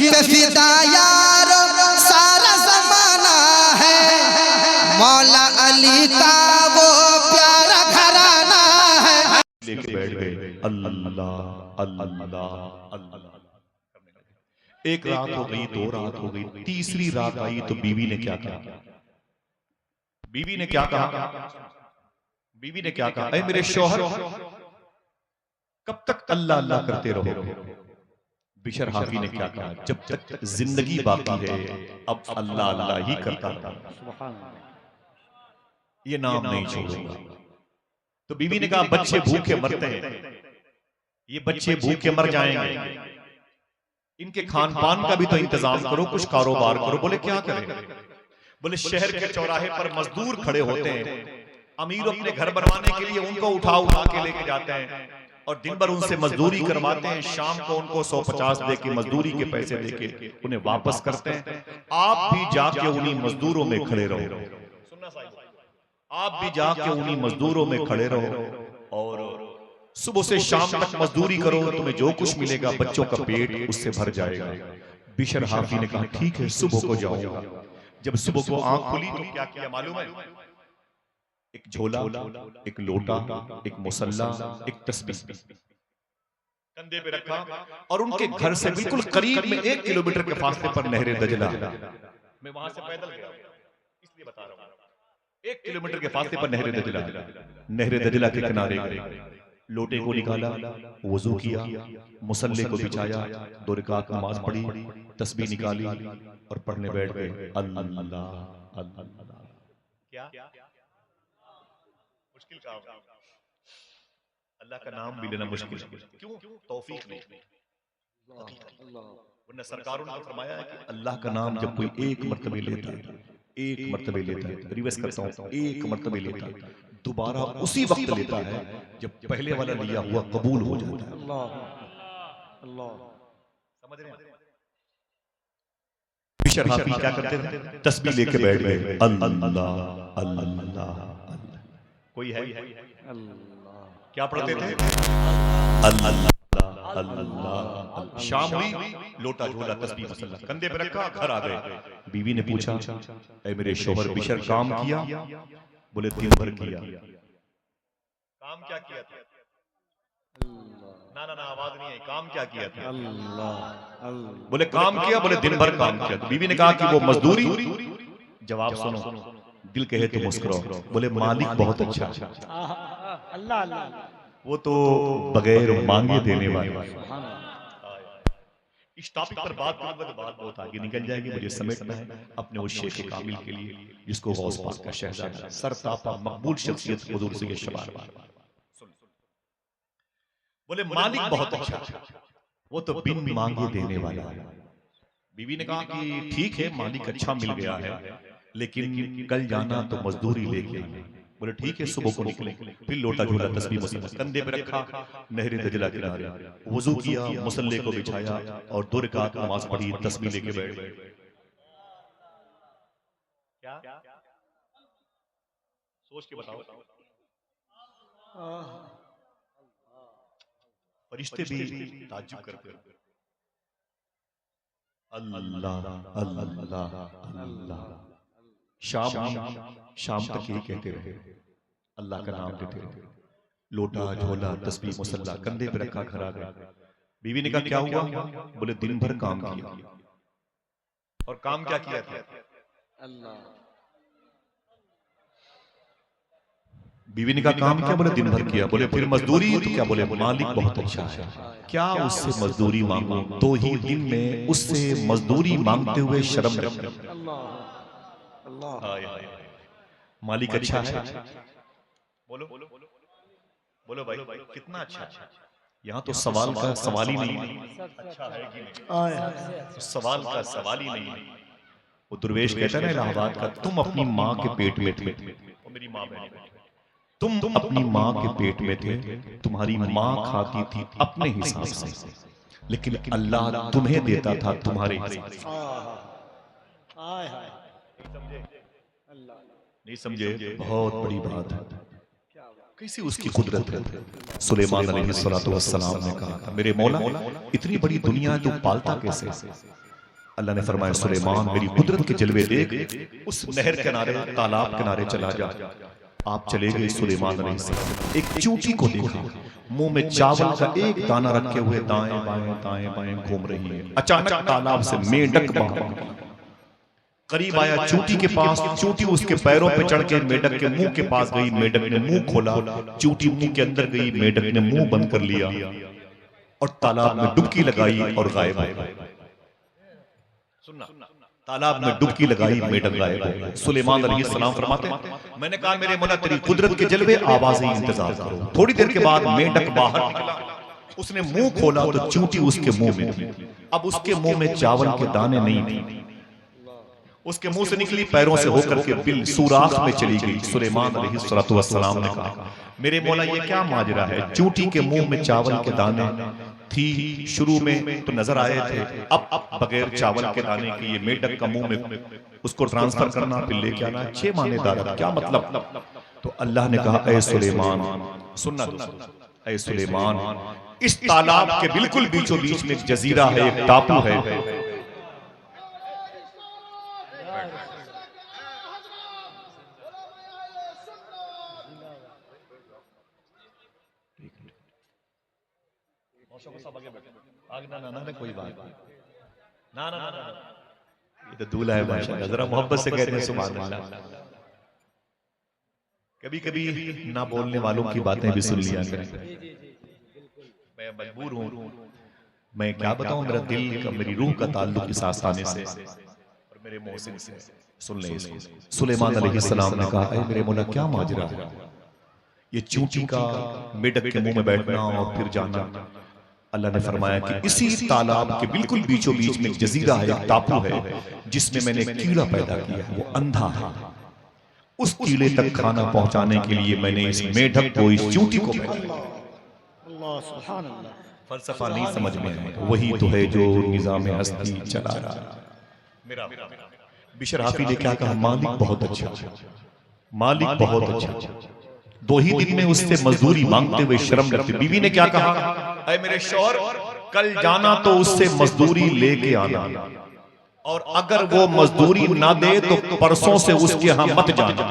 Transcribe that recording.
पे फिदा यारो सारा जमाना है, मौला अली का वो प्यारा घराना है। लेके बैठ गए अल्लाह अल्लाह अल्लाह। एक रात हो गई, दो रात हो गई, तीसरी रात आई तो बीवी ने क्या कहा? बीवी ने क्या कहा? बीवी ने क्या कहा? ऐ मेरे शौहर, कब तक अल्लाह अल्लाह करते रहोगे? बिशर हाफी ने क्या कहा? जब तक जिंदगी बाकी है अब अल्लाह अल्लाह ही करता रहा, ये नाम नहीं छोड़ूंगा। तो बीवी ने कहा बच्चे भूखे मरते हैं, ये बच्चे भूखे मर जाएंगे, इनके खान पान का भी तो इंतजाम करो, कुछ कारोबार करो। बोले क्या करें? बोले शहर के चौराहे पर मजदूर खड़े होते हैं, अमीर अपने घर बनवाने के लिए उनको उठा उठा के लेके जाते हैं और दिन भर उनसे मजदूरी करवाते हैं, शाम को उनको 150 दे के मजदूरी के पैसे दे के उन्हें वापस करते हैं। आप भी जाके उन्हीं मजदूरों में खड़े रहो, आप भी जाके उन्हीं मजदूरों में खड़े रहो और सुबह से शाम तक मजदूरी करो, तुम्हें जो कुछ मिलेगा बच्चों का पेट उससे भर जाएगा। बिशर हाफी ने कहा ठीक है, सुबह को जाऊंगा। जब सुबह को आंख खुली तो क्या किया मालूम है? एक झोला, एक लोटा, एक मुसल्ला, एक तस्बीह कंधे पे रखा और उनके घर से बिल्कुल करीब में 1 किलोमीटर के फासले पर नहरे दजला, मैं वहां से पैदल गया इसलिए बता रहा हूं, 1 किलोमीटर के फासले पर नहरे दजला, नहरे दजला के किनारे लोटे को निकाला, वजू किया, मुसल्ले को बिछाया, 2 रकात नमाज पढ़ी, तस्बीह निकाली और पढ़ने बैठ गए अल्लाह अल्लाह। क्या मुश्किल काम? अल्लाह का नाम भी लेना मुश्किल। क्यों? तौफीक नहीं। वरना सरकारों ने फरमाया है कि अल्लाह का नाम जब कोई एक मर्तबे लेता है, एक मर्तबे लेता है, रिवर्स करता हूं, एक मर्तबे लेता है, दोबारा उसी वक्त लेता है जब पहले वाला लिया हुआ कबूल हो जाता है। अल्लाह समझ रहे हैं? बिशर हाफी क्या करते थे? तस्बीह लेके बैठ गए अल्लाह अल्लाह। कोई है? क्या पढ़ते थे? अल्लाह अल्लाह। शाम हुई, लोटा झोला तस्बीह मसल्ला कंधे पे रखा, घर आ गए। बीवी ने पूछा ऐ मेरे शौहर बिशर काम किया? बोले दिन भर किया। काम क्या किया था? ना ना ना आवाज नहीं आई। काम क्या किया था? अल्लाह। बोले काम किया? बोले दिन भर काम किया। तो बीवी ने कहा कि वो मजदूरी? जवाब सुनो, दिल कहे तो मुस्कुराओ। बोले मालिक बहुत अच्छा, अल्लाह अल्लाह, वो तो बगैर मांगे देने वाला। इस टॉपिक पर बात करूंगा तो बात बहुत आगे निकल जाएगी, मुझे समेटना है अपने उस शेख कामिल के लिए जिसको गौस पाक का शहजादा सरतापा मकबूल शख्सियत हुजूर से शबार। बोले मालिक बहुत अच्छा, वो तो बिन मांगे देने वाला। बीवी ने कहा कि ठीक है मालिक अच्छा मिल गया है, लेकिन कल जाना तो मजदूरी लेके आना। बोले ठीक है, सुबह को निकले, फिर लोटा झोला तस्बीह मुसल्ला कंधे पे रखा, नहरे दजला किनारे वजू किया, मुसल्ले को बिछाया और 2 रकात नमाज पढ़ी, तस्बीह लेके बैठ गए। क्या सोच के बताओ? फरिश्ते भी ताज्जुब करते हैं। अल्लाह अल्लाह अल्लाह। शाम तक यही कहते रहे, अल्लाह का नाम लेते रहे। लोटा झोला तस्बीह मुसल्ला कंधे पे रखा, घर आ गया। बीवी ने कहा क्या हुआ? बोले दिन भर काम किया। और काम क्या किया था? अल्लाह। बीवी ने कहा काम क्या? बोले दिन भर किया। बोले फिर मजदूरी? तो क्या? बोले मालिक बहुत अच्छा है, क्या उससे मजदूरी मांगो? 2 ही दिन में उससे मजदूरी मांगते हुए शर्म रखते। मालिक अच्छा है। बोलो बोलो भाई, कितना अच्छा? यहाँ तो सवाल का सवाल ही नहीं, अच्छा है कि नहीं, सवाल का सवाल ही नहीं। वो दुर्वेश कहता है ना इलाहाबाद का, तुम अपनी माँ के पेट में थे, वो मेरी माँ बहन, तुम अपनी माँ के पेट में थे, तुम्हारी माँ खाती थी अपने हिसाब से, लेकिन अल्लाह तुम्हें देता था तुम्हारे हिसाब से। नहीं समझे? बहुत बड़ी बात है। कैसी उसकी कुदरत है। सुलेमान अलैहिस्सलातु वस्सलाम ने कहा था मेरे मौला इतनी बड़ी दुनिया तू पालता कैसे? अल्लाह ने फरमाया सुलेमान मेरी कुदरत के जलवे देख, उस नहर किनारे तालाब किनारे चला जा। आप चले गए। सुलेमान अलैहिस्सलाम एक चूंटी को देखा, मुंह में चावल का एक दाना रखे हुए दाएं बाएं घूम रही है। अचानक तालाब से मेंढक बाहर करीब आया चूंटी के पास। चूंटी उसके पैरों पे चढ़ के मेंढक के मुंह के पास गई। मेंढक ने मुंह खोला, चूंटी मुंह के अंदर गई। मेंढक ने मुंह बंद कर लिया और तालाब में डुबकी लगाई और गायब हो गई। तालाब में डुबकी लगाई, मेंढक गायब हो गई। सुलेमान अलैहिस्सलाम फरमाते हैं मैंने कहा मेरे मौला तेरी कुदरत के जलवे, आवाजें इंतजार करो। थोड़ी देर के बाद मेंढक बाहर निकला, उसने मुंह खोला तो चूंटी उसके मुंह में थी। अब उसके मुंह में चावल के दाने नहीं थे, उसके मुंह से निकली पैरों से होकर के बिल सुराख में चली गई। सुलेमान अलैहिस्सलातु वस्सलाम ने कहा मेरे मौला ये क्या माजरा है? चूंटी के मुंह में चावल के दाने थी, शुरू में तो नजर आए थे, अब बगैर चावल के दाने के ये मेंढक का मुंह में उसको ट्रांसफर करना फिर लेके आना 6 माने दारा, क्या मतलब? तो अल्लाह ने कहा ऐ सुलेमान सुनना, ऐ सुलेमान इस तालाब के बिल्कुल बीचों बीच में एक जजीरा है, एक टापू है। कोई बात ना ना ना, ये तो दूल्हा है माशाअल्लाह, जरा मोहब्बत से कहते हैं सुभान अल्लाह। कभी कभी ना बोलने वालों की बातें भी सुन लिया करें। मैं मजबूर हूं, मैं क्या बताऊं, मेरा दिल का मेरी रूह का ताल्लुक इस आस्थाने से और मेरे मोहसिन से। सुन ले इसको। सुलेमान अलैहिस्सलाम ने कहा ऐ मेरे मौला क्या माजरा है? ये चूंटी का मेंढक के मुंह में बैठना और फिर जाना। अल्लाह ने फरमाया कि इसी तालाब के बिल्कुल बीचों बीच में एक जजीरा है, एक टापू है, जिसमें मैंने एक कीड़ा पैदा किया, वो अंधा है। उस कीड़े तक खाना पहुंचाने के लिए मैंने इस मेंढक को, इस चूंटी को अल्लाह सुभान अल्लाह। फलसफा नहीं समझ में आया, वही तो है जो निजाम हस्ती चला रहा है। मेरा बिशर हाफी ने क्या कहा? मालिक बहुत अच्छा, मालिक बहुत अच्छा। 2 ही दिन में उससे मजदूरी मांगते हुए शर्म लगती। बीवी ने क्या कहा? ऐ मेरे शौहर कल जाना तो उससे मजदूरी लेके आना, और अगर वो मजदूरी ना दे तो परसों से उसके यहां मत जाना।